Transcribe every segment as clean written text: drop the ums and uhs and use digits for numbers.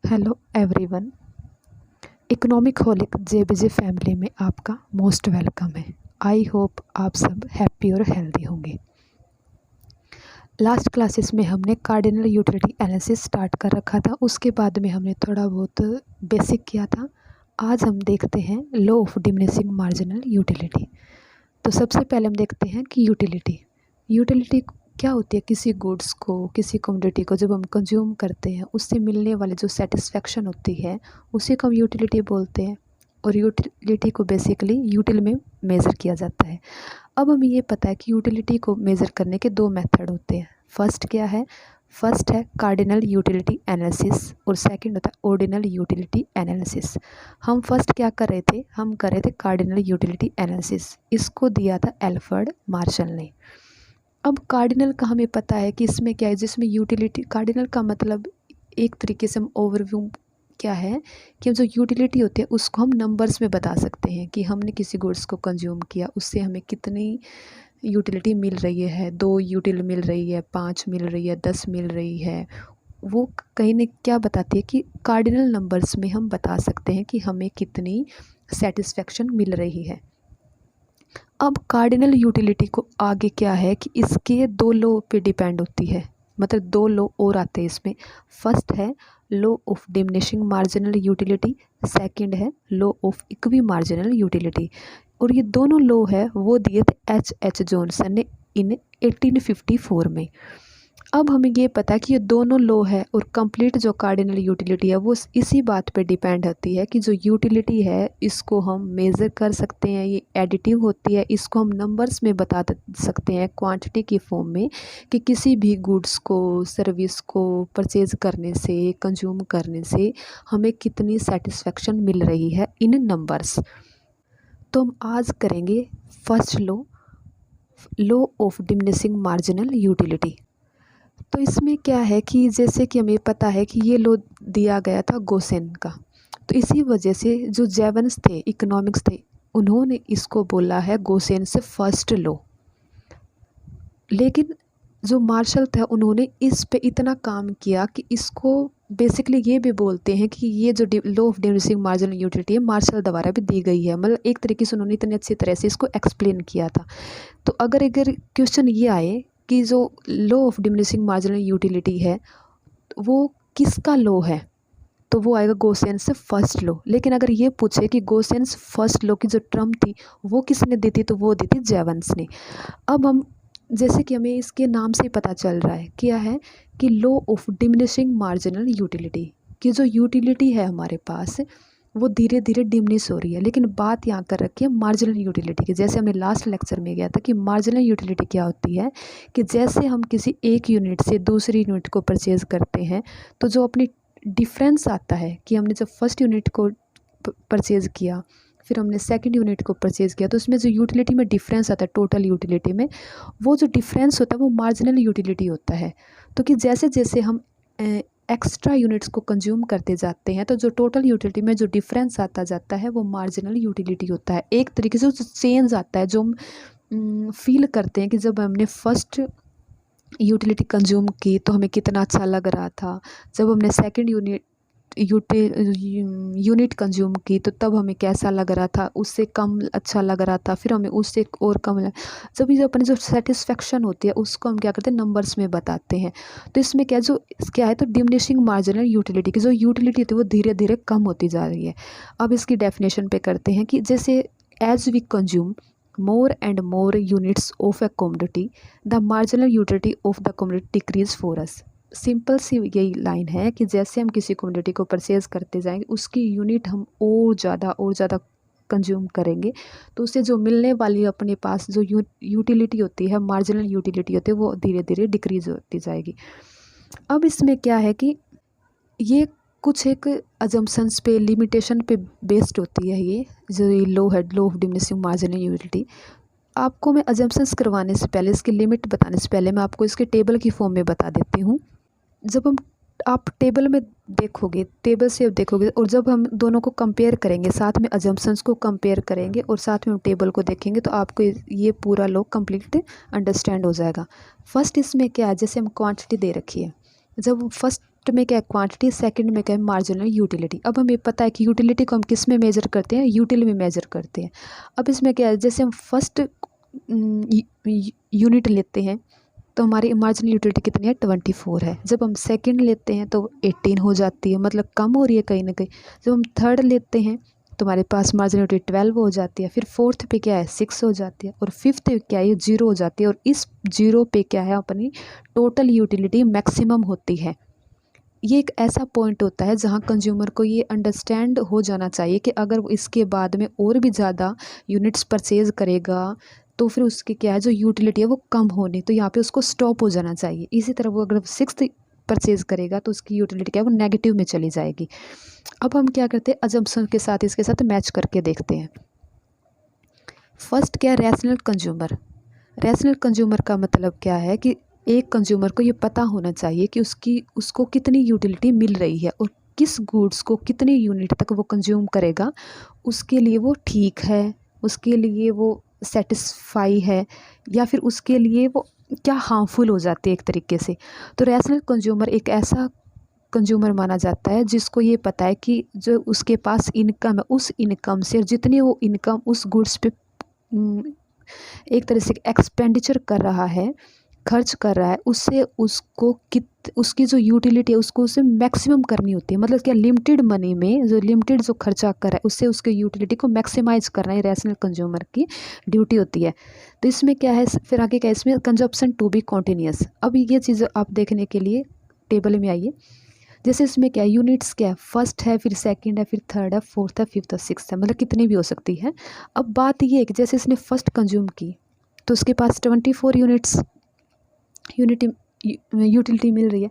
Hello everyone. Economic holic JBJ family में आपका most welcome है। आई होप आप सब हैप्पी और हेल्दी होंगे। लास्ट क्लासेस में हमने कार्डिनल यूटिलिटी एनालिसिस स्टार्ट कर रखा था, उसके बाद में हमने थोड़ा बहुत बेसिक किया था। आज हम देखते हैं law of diminishing marginal utility. तो सबसे पहले हम देखते हैं कि यूटिलिटी क्या होती है। किसी गुड्स को, किसी कमोडिटी को जब हम कंज्यूम करते हैं, उससे मिलने वाली जो सेटिस्फेक्शन होती है उसी को हम यूटिलिटी बोलते हैं। और यूटिलिटी को बेसिकली यूटिल में मेज़र किया जाता है। अब हमें ये पता है कि यूटिलिटी को मेज़र करने के दो मेथड होते हैं। फर्स्ट क्या है? फर्स्ट है कार्डिनल यूटिलिटी एनालिसिस और सेकंड होता है ऑर्डिनल यूटिलिटी एनालिसिस। हम फर्स्ट क्या कर रहे थे? हम कर रहे थे कार्डिनल यूटिलिटी एनालिसिस। इसको दिया था एल्फ्रेड मार्शल ने। अब कार्डिनल का हमें पता है कि इसमें क्या है, जिसमें यूटिलिटी, कार्डिनल का मतलब एक तरीके से हम ओवरव्यू क्या है कि जो यूटिलिटी होती है उसको हम नंबर्स में बता सकते हैं कि हमने किसी गुड्स को कंज्यूम किया, उससे हमें कितनी यूटिलिटी मिल रही है। 2 यूटिल मिल रही है, 5 मिल रही है, 10 मिल रही है। वो कहीं न क्या बताती है कि कार्डिनल नंबर्स में हम बता सकते हैं कि हमें कितनी सेटिस्फेक्शन मिल रही है। अब कार्डिनल यूटिलिटी को आगे क्या है कि इसके 2 लॉ पे डिपेंड होती है, मतलब 2 लॉ और आते हैं इसमें। फर्स्ट है law of diminishing marginal utility, second है law of equi marginal utility. और ये दोनों लॉ है वो दिए थे H जॉनसन ने इन 1854 में। अब हमें ये पता है कि ये दोनों लॉ है और कंप्लीट जो कार्डिनल यूटिलिटी है वो इसी बात पे डिपेंड होती है कि जो यूटिलिटी है इसको हम मेज़र कर सकते हैं, ये एडिटिव होती है, इसको हम नंबर्स में बता सकते हैं क्वांटिटी की फॉर्म में कि किसी भी गुड्स को, सर्विस को परचेज करने से, कंज्यूम करने से हमें कितनी सेटिस्फेक्शन मिल रही है इन नंबर्स। तो हम आज करेंगे first law of diminishing marginal utility. तो इसमें क्या है कि जैसे कि हमें पता है कि ये लॉ दिया गया था गोसेन का, तो इसी वजह से जो जेवन्स थे, इकोनॉमिक्स थे, उन्होंने इसको बोला है गोसेन से फर्स्ट लॉ। लेकिन जो मार्शल था उन्होंने इस पे इतना काम किया कि इसको बेसिकली ये भी बोलते हैं कि ये जो law of diminishing marginal utility है मार्शल द्वारा भी दी गई है। मतलब एक तरीके से उन्होंने इतनी अच्छी तरह से इसको एक्सप्लेन किया था। तो अगर क्वेश्चन ये आए कि जो law of diminishing marginal utility है वो किसका लॉ है, तो वो आएगा गोसेन से फर्स्ट लॉ। लेकिन अगर ये पूछे कि गोसेन फर्स्ट लॉ की जो टर्म थी वो किसने दी थी, तो वो दी थी जेवन्स ने। अब हम जैसे कि हमें इसके नाम से ही पता चल रहा है क्या है कि law of diminishing marginal utility की जो यूटिलिटी है हमारे पास वो धीरे धीरे डिमिनिश हो रही है। लेकिन बात यहाँ कर रखी है मार्जिनल यूटिलिटी की। जैसे हमने लास्ट लेक्चर में गया था कि मार्जिनल यूटिलिटी क्या होती है कि जैसे हम किसी एक यूनिट से दूसरी यूनिट को परचेज करते हैं तो जो अपनी डिफरेंस आता है कि हमने जब फर्स्ट यूनिट को परचेज़ किया, फिर हमने सेकंड यूनिट को परचेज़ किया, तो उसमें जो यूटिलिटी में डिफरेंस आता है टोटल यूटिलिटी में, वो जो डिफरेंस होता है वो मार्जिनल यूटिलिटी होता है। तो कि जैसे जैसे हम एक्स्ट्रा यूनिट्स को कंज्यूम करते जाते हैं तो जो टोटल यूटिलिटी में जो डिफरेंस आता जाता है वो मार्जिनल यूटिलिटी होता है। एक तरीके से जो चेंज आता है जो हम फील करते हैं कि जब हमने फर्स्ट यूटिलिटी कंज्यूम की तो हमें कितना अच्छा लग रहा था, जब हमने सेकंड यूनिट कंज्यूम की तो तब हमें कैसा लग रहा था, उससे कम अच्छा लग रहा था, फिर हमें उससे और कम जब ये अपनी जो सेटिस्फेक्शन होती है उसको हम क्या करते हैं नंबर्स में बताते हैं। तो इसमें क्या है तो डिमिनिशिंग मार्जिनल यूटिलिटी की जो यूटिलिटी थी वो धीरे धीरे कम होती जा रही है। अब इसकी डेफिनेशन पे करते हैं कि जैसे as we consume more and more units of a commodity the marginal utility of the commodity decrease for us। Simple सी यही लाइन है कि जैसे हम किसी कमोडिटी को परचेज़ करते जाएंगे उसकी यूनिट हम और ज़्यादा कंज्यूम करेंगे तो उससे जो मिलने वाली अपने पास जो यूटिलिटी होती है, मार्जिनल यूटिलिटी होती है, वो धीरे धीरे डिक्रीज होती जाएगी। अब इसमें क्या है कि ये कुछ एक अजम्पशंस पे, लिमिटेशन पे बेस्ड होती है। ये जो लॉ है, law of diminishing marginal utility, आपको मैं अजम्पशंस करवाने से पहले, इसकी लिमिट बताने से पहले मैं आपको इसके टेबल की फॉर्म में बता देती हूँ। जब आप टेबल में देखोगे, टेबल से देखोगे और जब हम दोनों को कंपेयर करेंगे, साथ में अजम्पशंस को कंपेयर करेंगे और साथ में हम टेबल को देखेंगे तो आपको ये पूरा लॉ कंप्लीट अंडरस्टैंड हो जाएगा। फर्स्ट इसमें क्या है, जैसे हम क्वांटिटी दे रखी है, जब फर्स्ट फर्स्ट में क्या है क्वांटिटी, सेकंड में क्या है मार्जिनल यूटिलिटी। अब हमें पता है कि यूटिलिटी को हम किस में मेजर करते हैं, यूटिल में मेजर करते हैं। अब इसमें क्या है, जैसे हम फर्स्ट यूनिट लेते हैं तो हमारी मार्जिनल यूटिलिटी कितनी है, 24 है। जब हम सेकंड लेते हैं तो 18 हो जाती है, मतलब कम हो रही है कहीं ना कहीं। जब हम थर्ड लेते हैं तो हमारे पास मार्जिनल यूटिलिटी 12 हो जाती है। फिर फोर्थ पे क्या है 6 हो जाती है, और फिफ्थ पे क्या है 0 हो जाती है। और इस 0 पे क्या है अपनी टोटल यूटिलिटी मैक्सिमम होती है। ये एक ऐसा पॉइंट होता है जहाँ कंज्यूमर को ये अंडरस्टैंड हो जाना चाहिए कि अगर वो इसके बाद में और भी ज़्यादा यूनिट्स परचेज करेगा तो फिर उसकी क्या है जो यूटिलिटी है वो कम होनी, तो यहाँ पे उसको स्टॉप हो जाना चाहिए। इसी तरह वो अगर 6th परचेज करेगा तो उसकी यूटिलिटी क्या है वो नेगेटिव में चली जाएगी। अब हम क्या करते हैं, अजम्पशन के साथ इसके साथ मैच करके देखते हैं। फर्स्ट क्या है, रैशनल कंज्यूमर। रैशनल कंज्यूमर का मतलब क्या है कि एक कंज्यूमर को ये पता होना चाहिए कि उसको कितनी यूटिलिटी मिल रही है और किस गुड्स को कितनी यूनिट तक वो कंज्यूम करेगा, उसके लिए वो ठीक है, उसके लिए वो सेटिस्फाई है, या फिर उसके लिए वो क्या हार्मफुल हो जाती है एक तरीके से। तो रैशनल कंज्यूमर एक ऐसा कंज्यूमर माना जाता है जिसको ये पता है कि जो उसके पास इनकम है, उस इनकम से जितनी वो इनकम उस गुड्स पे एक तरह से एक्सपेंडिचर कर रहा है, खर्च कर रहा है, उससे उसको उसकी जो यूटिलिटी है उसको उसे मैक्सिमम करनी होती है। मतलब क्या, लिमिटेड मनी में जो लिमिटेड जो खर्चा कर रहा है उससे उसके यूटिलिटी को मैक्सिमाइज करना है रैशनल कंज्यूमर की ड्यूटी होती है। तो इसमें क्या है, फिर आगे क्या है, इसमें कंजप्शन टू बी कॉन्टीन्यूस। अब ये चीज़ आप देखने के लिए टेबल में आइए। जैसे इसमें क्या है, यूनिट्स क्या है, फर्स्ट है, फिर सेकंड है, फिर थर्ड है, फोर्थ है, फिफ्थ है, सिक्स्थ है, मतलब कितनी भी हो सकती है। अब बात ये है कि जैसे इसने फर्स्ट कंज्यूम की तो उसके पास 24 यूटिलिटी मिल रही है।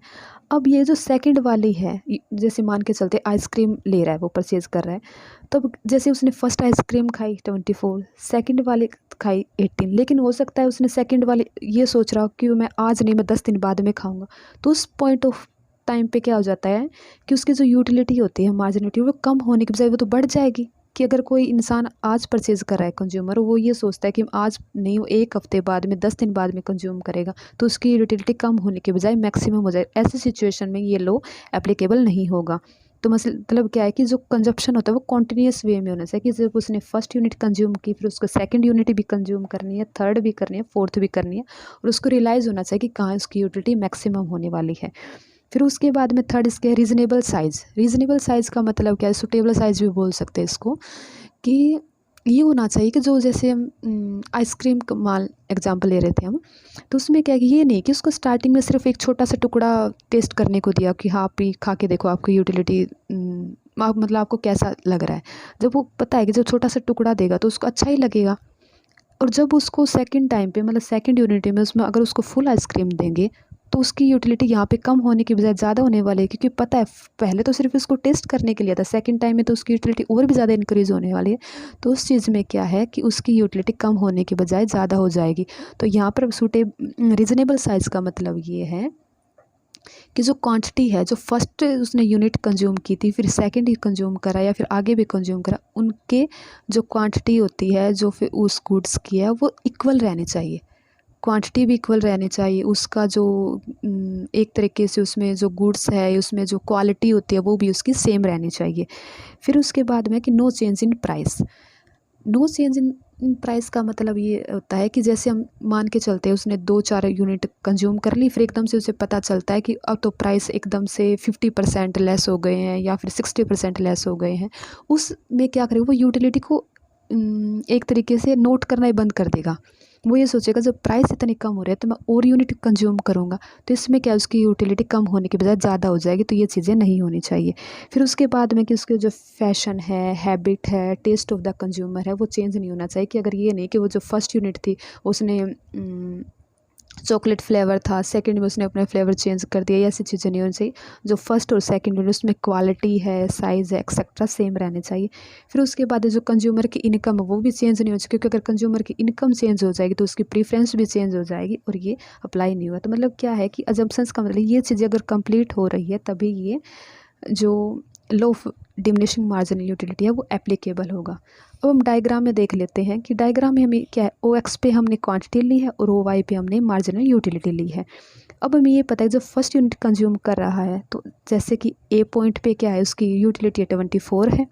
अब ये जो सेकंड वाली है, जैसे मान के चलते आइसक्रीम ले रहा है, वो परचेज कर रहा है, तो जैसे उसने फर्स्ट आइसक्रीम खाई 24, सेकंड वाली खाई 18, लेकिन हो सकता है उसने सेकंड वाली ये सोच रहा हो कि मैं आज नहीं, मैं 10 दिन बाद में खाऊंगा। तो उस पॉइंट ऑफ टाइम पे क्या हो जाता है कि उसकी जो यूटिलिटी होती है, मार्जिनिटी, वो कम होने के बजाय वो तो बढ़ जाएगी। कि अगर कोई इंसान आज परचेज कर रहा है कंज्यूमर, वो ये सोचता है कि आज नहीं, वो 1 हफ्ते बाद में, 10 दिन बाद में कंज्यूम करेगा, तो उसकी यूटिलिटी कम होने के बजाय मैक्सिमम हो जाए। ऐसी सिचुएशन में ये लॉ एप्लीकेबल नहीं होगा। तो मतलब क्या है कि जो कंजप्शन होता है वो कॉन्टीन्यूस वे में होना चाहिए, कि जब उसने फर्स्ट यूनिट कंज्यूम की, फिर उसको सेकंड यूनिट भी कंज्यूम करनी है, थर्ड भी करनी है, फोर्थ भी करनी है, और उसको रियलाइज़ होना चाहिए कि कहाँ उसकी यूटिलिटी मैक्सिमम होने वाली है। फिर उसके बाद में थर्ड इसके रीज़नेबल साइज़। रीज़नेबल साइज़ का मतलब क्या है, सुटेबल साइज़ भी बोल सकते हैं इसको, कि ये होना चाहिए कि जो जैसे हम आइसक्रीम का माल एग्जांपल ले रहे थे हम, तो उसमें क्या है कि ये नहीं कि उसको स्टार्टिंग में सिर्फ एक छोटा सा टुकड़ा टेस्ट करने को दिया कि हाँ आप ही खा के देखो, आपकी यूटिलिटी आप मतलब आपको कैसा लग रहा है। जब वो पता है कि जब छोटा सा टुकड़ा देगा तो उसको अच्छा ही लगेगा, और जब उसको सेकंड टाइम पे मतलब सेकंड यूनिट में उसमें अगर उसको फुल आइसक्रीम देंगे तो उसकी यूटिलिटी यहाँ पे कम होने की बजाय ज़्यादा होने वाली है, क्योंकि पता है पहले तो सिर्फ इसको टेस्ट करने के लिए था, सेकंड टाइम में तो उसकी यूटिलिटी और भी ज़्यादा इंक्रीज़ होने वाली है। तो उस चीज़ में क्या है कि उसकी यूटिलिटी कम होने के बजाय ज़्यादा हो जाएगी। तो यहाँ पर रीज़नेबल साइज़ का मतलब ये है कि जो क्वांटिटी है, जो फर्स्ट उसने यूनिट कंज्यूम की थी, फिर सेकंड ही कंज्यूम करा या फिर आगे भी कंज्यूम करा, उनके जो क्वांटिटी होती है जो फिर उस गुड्स की है वो इक्वल रहनी चाहिए। क्वांटिटी भी इक्वल रहनी चाहिए, उसका जो एक तरीके से उसमें जो गुड्स है, उसमें जो क्वालिटी होती है वो भी उसकी सेम रहनी चाहिए। फिर उसके बाद में कि no change in price. No change in price का मतलब ये होता है कि जैसे हम मान के चलते हैं उसने 2-4 यूनिट कंज्यूम कर ली, फिर एकदम से उसे पता चलता है कि अब तो प्राइस एकदम से 50% लेस हो गए हैं या फिर 60% लेस हो गए हैं। उसमें क्या करेगा, वो यूटिलिटी को एक तरीके से नोट करना ही बंद कर देगा। वो ये सोचेगा जब प्राइस इतनी कम हो रही है तो मैं और यूनिट कंज्यूम करूँगा, तो इसमें क्या उसकी यूटिलिटी कम होने के बजाय ज़्यादा हो जाएगी। तो ये चीज़ें नहीं होनी चाहिए। फिर उसके बाद में कि उसके जो फैशन है, हैबिट है, टेस्ट ऑफ द कंज्यूमर है, वो चेंज नहीं होना चाहिए। कि अगर ये नहीं कि वो जो फर्स्ट यूनिट थी उसने चॉकलेट फ्लेवर था, सेकंड में उसने अपने फ्लेवर चेंज कर दिया, ऐसी चीज़ें नहीं होनी चाहिए। जो फर्स्ट और सेकंड में उसमें क्वालिटी है, साइज़ है, एक्सेट्रा सेम रहने चाहिए। फिर उसके बाद जो कंज्यूमर की इनकम है वो भी चेंज नहीं होनी चाहिए, क्योंकि अगर कंज्यूमर की इनकम चेंज हो जाएगी तो उसकी प्रीफरेंस भी चेंज हो जाएगी और ये अप्लाई नहीं हुआ। तो मतलब क्या है कि अजम्पशंस का मतलब ये चीज़ें अगर कंप्लीट हो रही है तभी ये जो law of diminishing marginal utility है वो एप्लीकेबल होगा। अब हम डायग्राम में देख लेते हैं कि डायग्राम में हमें क्या है, ओ एक्स पे हमने क्वांटिटी ली है और ओ वाई पे हमने मार्जिनल यूटिलिटी ली है। अब हमें ये पता है जो फर्स्ट यूनिट कंज्यूम कर रहा है, तो जैसे कि ए पॉइंट पे क्या है, उसकी यूटिलिटी 24 है,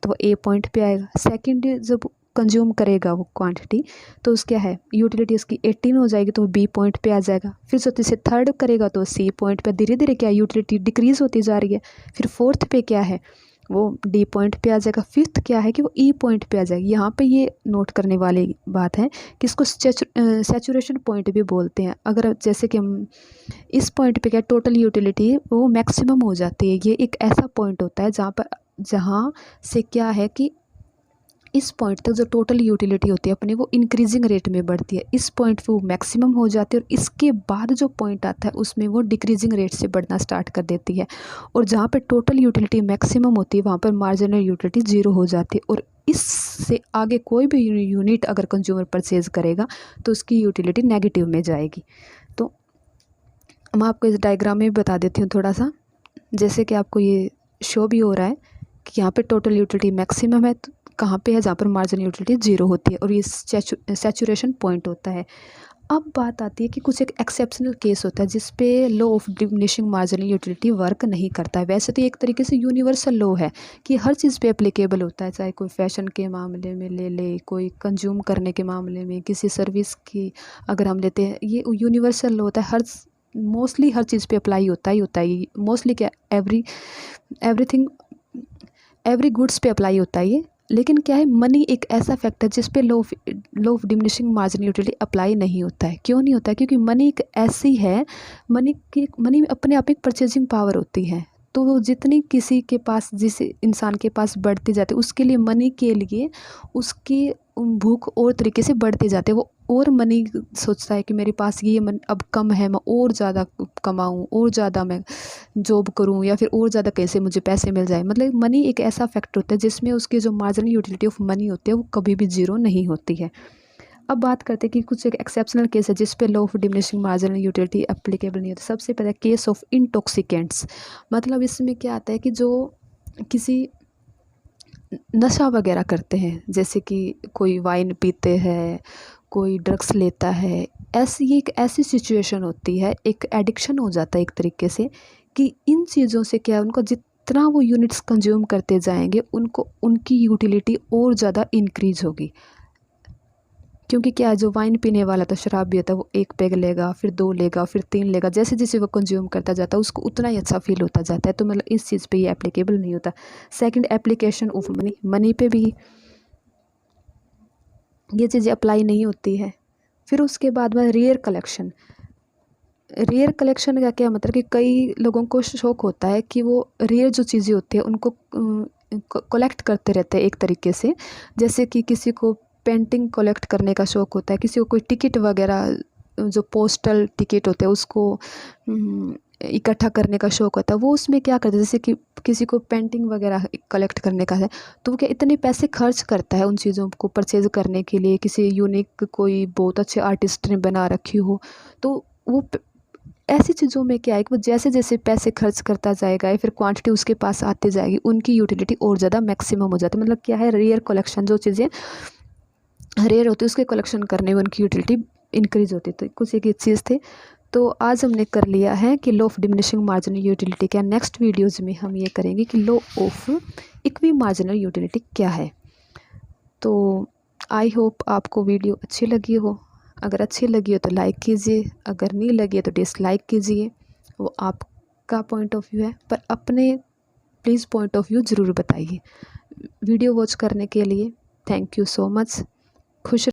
तो वो ए पॉइंट पे आएगा। सेकंड जब कंज्यूम करेगा वो क्वांटिटी, तो उस क्या है, यूटिलिटी उसकी 18 हो जाएगी, तो वो बी पॉइंट पे आ जाएगा। फिर जो से थर्ड करेगा तो सी पॉइंट पे, धीरे धीरे क्या यूटिलिटी डिक्रीज होती जा रही है। फिर फोर्थ पे क्या है, वो डी पॉइंट पे आ जाएगा। फिफ्थ क्या है कि वो ई पॉइंट पे आ जाएगी। यहाँ पे ये नोट करने वाली बात है कि इसको सैचुरेशन पॉइंट भी बोलते हैं। अगर जैसे कि हम इस पॉइंट पे क्या टोटल यूटिलिटी वो मैक्सिमम हो जाती है। ये एक ऐसा पॉइंट होता है जहाँ से क्या है कि इस पॉइंट तक जो टोटल यूटिलिटी होती है अपनी वो इंक्रीजिंग रेट में बढ़ती है। इस पॉइंट पे वो मैक्सिमम हो जाती है और इसके बाद जो पॉइंट आता है उसमें वो डिक्रीजिंग रेट से बढ़ना स्टार्ट कर देती है। और जहाँ पे टोटल यूटिलिटी मैक्सिमम होती है वहाँ पर मार्जिनल यूटिलिटी ज़ीरो हो जाती है। और इससे आगे कोई भी यूनिट अगर कंज्यूमर परचेज करेगा तो उसकी यूटिलिटी नेगेटिव में जाएगी। तो मैं आपको इस डायग्राम में बता देती हूँ थोड़ा सा, जैसे कि आपको ये शो भी हो रहा है कि यहाँ पे टोटल यूटिलिटी मैक्सिमम है, तो कहाँ पे है, जहाँ पर मार्जिनल यूटिलिटी ज़ीरो होती है और ये सैचुरेशन पॉइंट होता है। अब बात आती है कि कुछ एक एक्सेप्शनल केस होता है जिस पे law of diminishing marginal utility work नहीं करता है। वैसे तो एक तरीके से यूनिवर्सल लॉ है कि हर चीज़ पे एप्लीकेबल होता है, चाहे कोई फैशन के मामले में ले ले, कोई कंज्यूम करने के मामले में, किसी सर्विस की अगर हम लेते हैं, ये यूनिवर्सल लॉ होता है। मोस्टली हर चीज़ पे अप्लाई होता है मोस्टली क्या एवरीथिंग एवरी गुड्स पे अप्लाई होता है ये। लेकिन क्या है, मनी एक ऐसा फैक्टर जिस पे law of diminishing marginal utility apply नहीं होता है। क्यों नहीं होता है? क्योंकि मनी एक ऐसी है, मनी में अपने आप एक परचेजिंग पावर होती है। तो वो जितनी किसी के पास, जिस इंसान के पास बढ़ती जाती है, उसके लिए मनी के लिए उसकी भूख और तरीके से बढ़ती जाती है। वो और मनी सोचता है कि मेरे पास ये मन अब कम है, मैं और ज़्यादा कमाऊँ, और ज़्यादा मैं जॉब करूँ, या फिर और ज़्यादा कैसे मुझे पैसे मिल जाए। मतलब मनी एक ऐसा फैक्टर होता है जिसमें उसकी जो मार्जिनल यूटिलिटी ऑफ मनी होती है वो कभी भी ज़ीरो नहीं होती है। अब बात करते हैं कि कुछ एक एक्सेप्शनल केस है जिस पे law of diminishing marginal utility applicable नहीं होती। सबसे पहले केस ऑफ इंटॉक्सिकेंट्स। मतलब इसमें क्या आता है कि जो किसी नशा वगैरह करते हैं, जैसे कि कोई वाइन पीते हैं, कोई ड्रग्स लेता है, एक ऐसी सिचुएशन होती है, एक एडिक्शन हो जाता है एक तरीके से कि इन चीज़ों से क्या है, उनको जितना वो यूनिट्स कंज्यूम करते जाएंगे उनको उनकी यूटिलिटी और ज़्यादा इंक्रीज होगी। क्योंकि क्या है, जो वाइन पीने वाला तो शराब भी होता है, वो एक पेग लेगा, फिर 2 लेगा, फिर 3 लेगा, जैसे जैसे वो कंज्यूम करता जाता है उसको उतना ही अच्छा फील होता जाता है। तो मतलब इस चीज़ पे ये एप्लीकेबल नहीं होता। सेकंड, एप्लीकेशन ऑफ मनी पे भी ये चीज़ें अप्लाई नहीं होती है। फिर उसके बाद में रेयर कलेक्शन का क्या मतलब कि कई लोगों को शौक होता है कि वो रेयर जो चीज़ें होती है उनको कलेक्ट करते रहते हैं एक तरीके से। जैसे कि किसी को पेंटिंग कलेक्ट करने का शौक होता है, किसी को कोई टिकट वगैरह जो पोस्टल टिकट होते हैं उसको इकट्ठा करने का शौक होता है। वो उसमें क्या करते हैं, जैसे कि किसी को पेंटिंग वगैरह कलेक्ट करने का है तो वो क्या इतने पैसे खर्च करता है उन चीज़ों को परचेज करने के लिए। किसी यूनिक कोई बहुत अच्छे आर्टिस्ट ने बना रखी हो, तो वो ऐसी चीज़ों में क्या है कि वो जैसे जैसे पैसे खर्च करता जाएगा या फिर क्वांटिटी उसके पास आती जाएगी, उनकी यूटिलिटी और ज़्यादा मैक्सिमम हो जाती है। मतलब क्या है, रेयर कलेक्शन, जो चीज़ें रेयर होती है उसके कलेक्शन करने में उनकी यूटिलिटी इंक्रीज होती है। तो कुछ एक चीज़ थे। तो आज हमने कर लिया है कि law of diminishing marginal utility क्या। नेक्स्ट वीडियोज़ में हम ये करेंगे कि law of equi marginal utility क्या है। तो आई होप आपको वीडियो अच्छी लगी हो। अगर अच्छी लगी हो तो लाइक कीजिए, अगर नहीं लगी है तो डिसलाइक कीजिए, वो आपका पॉइंट ऑफ व्यू है, पर अपने प्लीज़ पॉइंट ऑफ व्यू ज़रूर बताइए। वीडियो वॉच करने के लिए थैंक यू सो मच। खुश